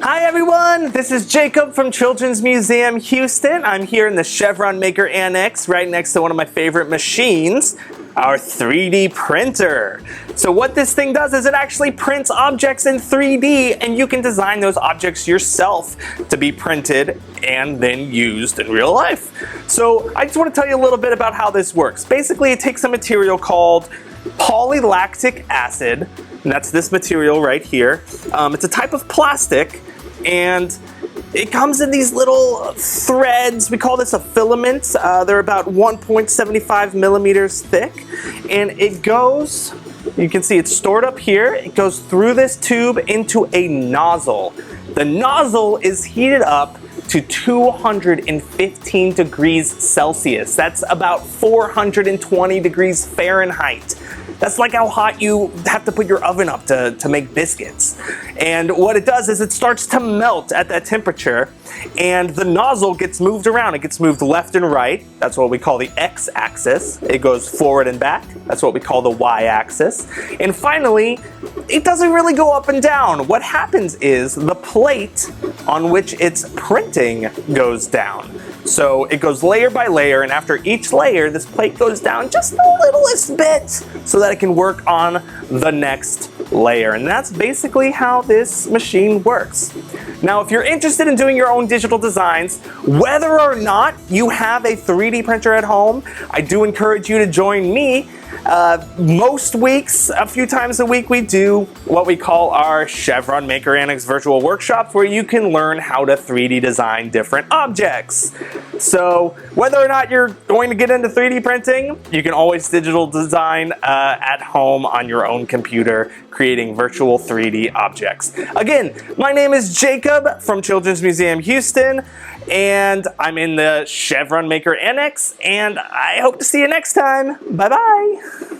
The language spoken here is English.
Hi everyone, this is Jacob from Children's Museum Houston. I'm here in the Chevron Maker Annex right next to one of my favorite machines, our 3D printer. So what this thing does is it actually prints objects in 3D, and you can design those objects yourself to be printed and then used in real life. So I just want to tell you a little bit about how this works. Basically, it takes a material called polylactic acid, and that's this material right here. It's a type of plastic, and it comes in these little threads. We call this a filament. They're about 1.75 millimeters thick, and it goes, you can see it's stored up here. It goes through this tube into a nozzle. The nozzle is heated up to 215 degrees Celsius. That's about 420 degrees Fahrenheit. That's like how hot you have to put your oven up to make biscuits. And what it does is it starts to melt at that temperature, and the nozzle gets moved around. It gets moved left and right. That's what we call the x-axis. It goes forward and back. That's what we call the y-axis. And finally, it doesn't really go up and down. What happens is the plate on which it's printing goes down. So it goes layer by layer, and after each layer, this plate goes down just the littlest bit so that it can work on the next layer. And that's basically how this machine works. Now, if you're interested in doing your own digital designs, whether or not you have a 3D printer at home, I do encourage you to join me. Most weeks, a few times a week, we do what we call our Chevron Maker Annex virtual workshops, where you can learn how to 3D design different objects. So whether or not you're going to get into 3D printing, you can always digital design at home on your own computer, creating virtual 3D objects. Again, my name is Jacob from Children's Museum Houston, and I'm in the Chevron Maker Annex, and I hope to see you next time. Bye-bye.